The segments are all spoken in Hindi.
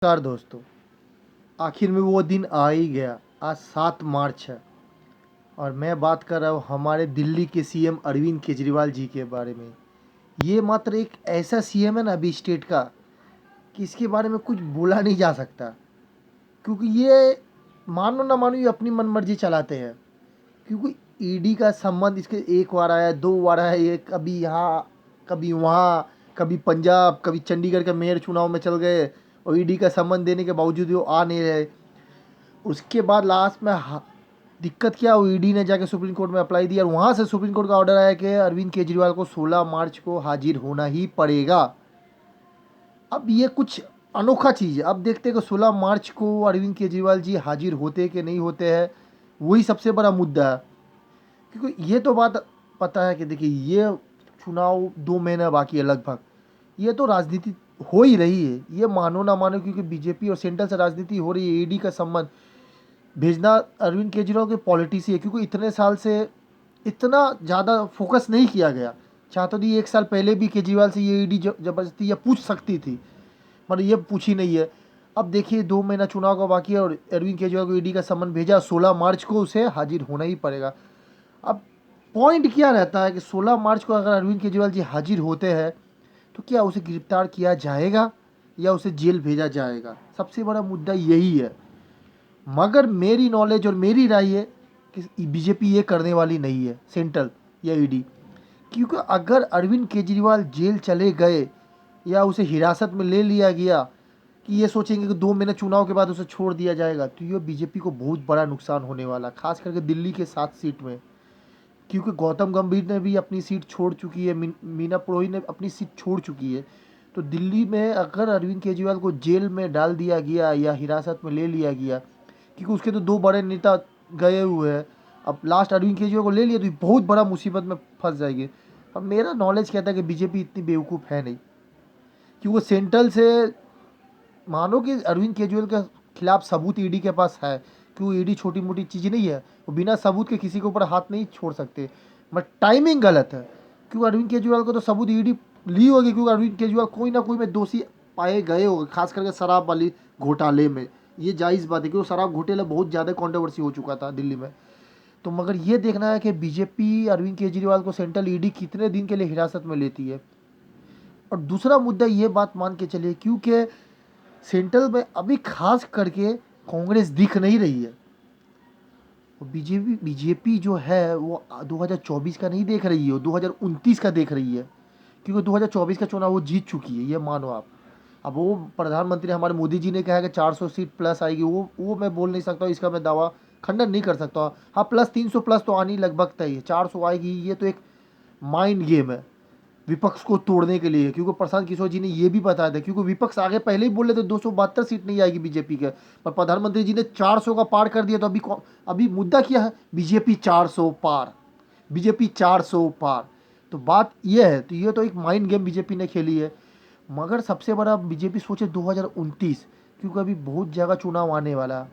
नमस्कार दोस्तों। आखिर में वो दिन आ ही गया। आज 7 मार्च है और मैं बात कर रहा हूँ हमारे दिल्ली के सीएम अरविंद केजरीवाल जी के बारे में। ये मात्र एक ऐसा सीएम है ना अभी स्टेट का कि इसके बारे में कुछ बोला नहीं जा सकता, क्योंकि ये मानो ना मानो ये अपनी मनमर्जी चलाते हैं। क्योंकि ईडी का संबंध इसके एक बार आया, 2 बार आया, ये कभी यहाँ कभी वहाँ, कभी पंजाब कभी चंडीगढ़ के मेयर चुनाव में चल गए और ईडी का संबंध देने के बावजूद वो आ नहीं रहे। उसके बाद लास्ट में दिक्कत क्या हुई, ईडी ने जाके सुप्रीम कोर्ट में अप्लाई दिया और वहाँ से सुप्रीम कोर्ट का ऑर्डर आया कि अरविंद केजरीवाल को 16 मार्च को हाजिर होना ही पड़ेगा। अब ये कुछ अनोखा चीज़ है। अब देखते हैं कि 16 मार्च को अरविंद केजरीवाल जी हाजिर होते कि नहीं होते हैं, वही सबसे बड़ा मुद्दा है। क्योंकि ये तो बात पता है कि देखिए ये चुनाव 2 महीना बाकी है लगभग, ये तो राजनीति हो ही रही है, ये मानो ना मानो, क्योंकि बीजेपी और सेंट्रल से राजनीति हो रही है। ईडी का संबंध भेजना अरविंद केजरीवाल के पॉलिटिक्स ही है, क्योंकि इतने साल से इतना ज़्यादा फोकस नहीं किया गया। चाहते तो ये 1 साल पहले भी केजरीवाल से ये ईडी जबरदस्ती या पूछ सकती थी, मगर ये पूछी नहीं है। अब देखिए 2 महीना चुनाव का बाकी है और अरविंद केजरीवाल को ईडी का सम्मन भेजा, 16 मार्च को उसे हाजिर होना ही पड़ेगा। अब पॉइंट क्या रहता है कि 16 मार्च को अगर अरविंद केजरीवाल जी हाजिर होते हैं तो क्या उसे गिरफ्तार किया जाएगा या उसे जेल भेजा जाएगा, सबसे बड़ा मुद्दा यही है। मगर मेरी नॉलेज और मेरी राय है कि बीजेपी ये करने वाली नहीं है, सेंट्रल या ईडी। क्योंकि अगर अरविंद केजरीवाल जेल चले गए या उसे हिरासत में ले लिया गया कि ये सोचेंगे कि 2 महीने चुनाव के बाद उसे छोड़ दिया जाएगा, तो ये बीजेपी को बहुत बड़ा नुकसान होने वाला, खास करके दिल्ली के 7 सीट में। क्योंकि गौतम गंभीर ने भी अपनी सीट छोड़ चुकी है, मीना पुरोहित ने अपनी सीट छोड़ चुकी है। तो दिल्ली में अगर अरविंद केजरीवाल को जेल में डाल दिया गया या हिरासत में ले लिया गया, क्योंकि उसके तो 2 बड़े नेता गए हुए हैं, अब लास्ट अरविंद केजरीवाल को ले लिया तो ये बहुत बड़ा मुसीबत में फंस जाएगी। अब मेरा नॉलेज कहता है कि बीजेपी इतनी बेवकूफ़ है नहीं, क्योंकि सेंट्रल से मानो कि अरविंद केजरीवाल के खिलाफ सबूत ईडी के पास है, क्यों ईडी छोटी मोटी चीज़ नहीं है, वो बिना सबूत के किसी के ऊपर हाथ नहीं छोड़ सकते। बट टाइमिंग गलत है, क्योंकि अरविंद केजरीवाल को तो सबूत ईडी ली होगी, क्योंकि अरविंद केजरीवाल कोई ना कोई में दोषी पाए गए होंगे, खास करके शराब वाली घोटाले में। ये जायज़ बात है, क्योंकि शराब घोटाला बहुत ज़्यादा कंट्रोवर्सी हो चुका था दिल्ली में। तो मगर ये देखना है कि बीजेपी अरविंद केजरीवाल को सेंट्रल ईडी कितने दिन के लिए हिरासत में लेती है। और दूसरा मुद्दा ये बात मान के चलिए, क्योंकि सेंट्रल में अभी खास करके कांग्रेस दिख नहीं रही है, बीजेपी बीजेपी जो है वो 2024 का नहीं देख रही है, वो 2029 का देख रही है। क्योंकि 2024 का चुनाव वो जीत चुकी है, ये मानो आप। अब वो प्रधानमंत्री हमारे मोदी जी ने कहा है कि 400 सीट प्लस आएगी, वो मैं बोल नहीं सकता, इसका मैं दावा खंडन नहीं कर सकता। हाँ, प्लस 300 प्लस तो आनी लगभग तय है, 400 आएगी, ये तो एक माइंड गेम है विपक्ष को तोड़ने के लिए। क्योंकि प्रशांत किशोर जी ने ये भी बताया था, क्योंकि विपक्ष आगे पहले ही बोले थे 272 सीट नहीं आएगी बीजेपी के, पर प्रधानमंत्री जी ने 400 का पार कर दिया। तो अभी मुद्दा क्या है, बीजेपी 400 पार, बीजेपी 400 पार। तो बात ये है, तो ये तो एक माइंड गेम बीजेपी ने खेली है। मगर सबसे बड़ा बीजेपी सोचे 2029, क्योंकि अभी बहुत जगह चुनाव आने वाला है।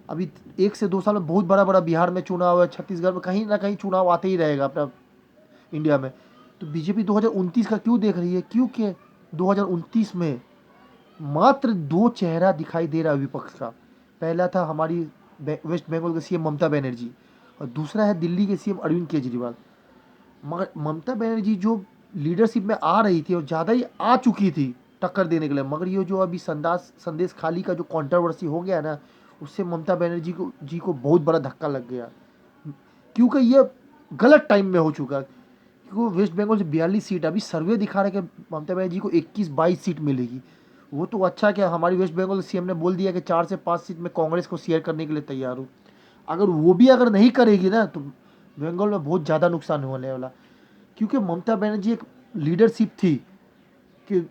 अभी 1 से 2 साल में बहुत बड़ा बड़ा बिहार में चुनाव है, छत्तीसगढ़ में कहीं ना कहीं चुनाव आते ही रहेगा अपना इंडिया में। तो बीजेपी 2029 का क्यों देख रही है, क्योंकि 2029 में मात्र 2 चेहरा दिखाई दे रहा है विपक्ष का। पहला था हमारी वेस्ट बंगाल के सीएम ममता बनर्जी और दूसरा है दिल्ली के सीएम अरविंद केजरीवाल। मगर ममता बनर्जी जो लीडरशिप में आ रही थी और ज़्यादा ही आ चुकी थी टक्कर देने के लिए, मगर ये जो अभी संदेश खाली का जो कंट्रोवर्सी हो गया ना, उससे ममता बनर्जी को बहुत बड़ा धक्का लग गया, क्योंकि ये गलत टाइम में हो चुका। क्योंकि वेस्ट बंगाल से 42 सीट, अभी सर्वे दिखा रहा है कि ममता बनर्जी को 21-22 सीट मिलेगी। वो तो अच्छा क्या, हमारी वेस्ट बंगाल सीएम ने बोल दिया कि 4 से 5 सीट में कांग्रेस को शेयर करने के लिए तैयार हूँ। अगर वो भी अगर नहीं करेगी ना, तो बंगाल में बहुत ज़्यादा नुकसान होने वाला। क्योंकि ममता बनर्जी एक लीडरशिप थी कि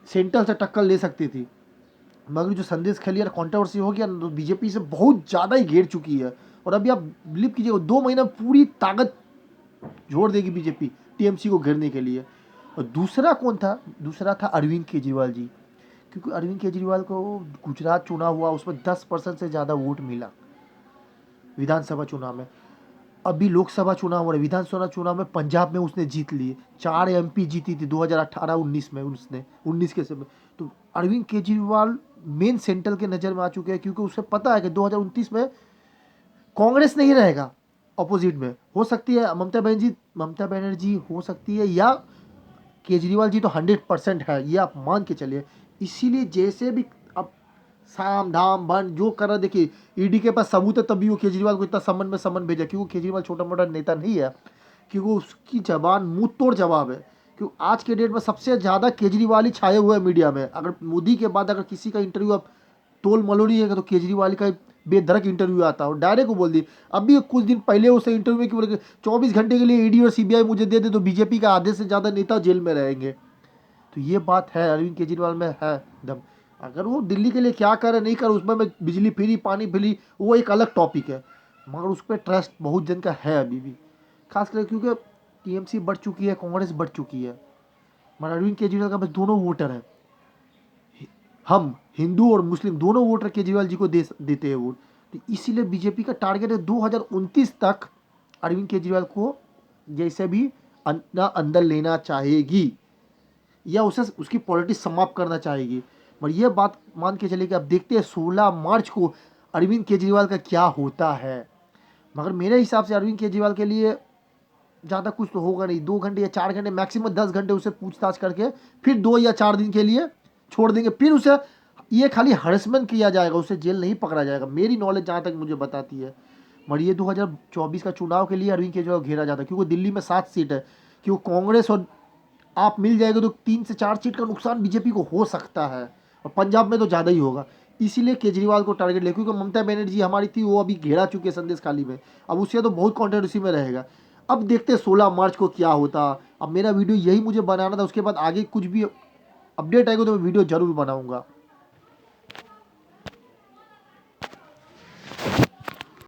सेंट्रल से टक्कर ले सकती थी, मगर जो संदेश खैली और कॉन्ट्रोवर्सी हो गया ना, तो बीजेपी से बहुत ज़्यादा ही घेर चुकी है। और अभी आप बिलीव कीजिएगा 2 महीना पूरी ताकत जोड़ देगी बीजेपी टीएमसी को घेरने के लिए। और दूसरा कौन था, दूसरा था अरविंद केजरीवाल जी। क्योंकि अरविंद केजरीवाल को गुजरात चुनाव हुआ, उसमें 10% से ज़्यादा वोट मिला विधानसभा चुनाव में। अभी लोकसभा चुनाव हो रहा है, विधानसभा चुनाव में पंजाब में उसने जीत लिए, 4 एमपी जीती थी 2018-19 में, उसने 19 के समय। तो अरविंद केजरीवाल मेन सेंट्रल के नज़र में आ चुके हैं, क्योंकि उसे पता है कि 2029 में कांग्रेस नहीं रहेगा अपोजिट में। हो सकती है ममता बनर्जी हो सकती है, या केजरीवाल जी तो 100% है, ये आप मान के चलिए। इसीलिए जैसे भी अब साम दाम बन जो कर रहा, देखिए ईडी के पास सबूत है, तभी वो केजरीवाल को इतना समन भेजा, क्योंकि केजरीवाल छोटा मोटा नेता नहीं है, क्योंकि उसकी जबान मुंह तोड़ जवाब है। क्योंकि आज के डेट में सबसे ज़्यादा केजरीवाल ही छाए हुए हैं मीडिया में। अगर मोदी के बाद अगर किसी का इंटरव्यू आप तोल मलोड़ी है तो केजरीवाल का बेधड़क इंटरव्यू आता है, और डायरेक्ट वो बोल दी। अभी कुछ दिन पहले उसे इंटरव्यू में कि बोले 24 घंटे के लिए ईडी और सीबीआई मुझे दे दे तो बीजेपी का आधे से ज़्यादा नेता जेल में रहेंगे। तो ये बात है अरविंद केजरीवाल में है दम। अगर वो दिल्ली के लिए क्या करे नहीं करे, उसमें मैं बिजली फ्री पानी फ्री वो एक अलग टॉपिक है, मगर उस पर ट्रस्ट बहुत जन का है अभी भी, खासकर क्योंकि टीएमसी बढ़ चुकी है, कांग्रेस बढ़ चुकी है, मगर अरविंद केजरीवाल का बस दोनों वोटर हैं। हम हिंदू और मुस्लिम दोनों वोटर केजरीवाल जी को देते हैं वोट। तो इसीलिए बीजेपी का टारगेट है 2029 तक अरविंद केजरीवाल को जैसे भी अपना अंदर लेना चाहेगी, या उसे उसकी पॉलिटिक्स समाप्त करना चाहेगी। पर यह बात मान के चले कि अब देखते हैं 16 मार्च को अरविंद केजरीवाल का क्या होता है। मगर मेरे हिसाब से अरविंद केजरीवाल के लिए ज़्यादा कुछ तो होगा नहीं, 2 घंटे या 4 घंटे मैक्सिमम 10 घंटे उसे पूछताछ करके फिर 2 या 4 दिन के लिए छोड़ देंगे। फिर उसे ये खाली हरेसमेंट किया जाएगा, उसे जेल नहीं पकड़ा जाएगा, मेरी नॉलेज जहाँ तक मुझे बताती है। मगर ये 2024 का चुनाव के लिए अरविंद केजरीवाल घेरा जाता है, क्योंकि दिल्ली में 7 सीट है, क्योंकि कांग्रेस और आप मिल जाएगा तो 3 से 4 सीट का नुकसान बीजेपी को हो सकता है, और पंजाब में तो ज़्यादा ही होगा। इसीलिए केजरीवाल को टारगेट ले, क्योंकि ममता बनर्जी हमारी थी वो अभी घेरा चुके संदेश खाली में, अब उससे तो बहुत कॉन्ट्रोवर्सी में रहेगा। अब देखते हैं 16 मार्च को क्या होता। अब मेरा वीडियो यही मुझे बनाना था, उसके बाद आगे कुछ भी अपडेट आएगा तो मैं वीडियो जरूर बनाऊंगा।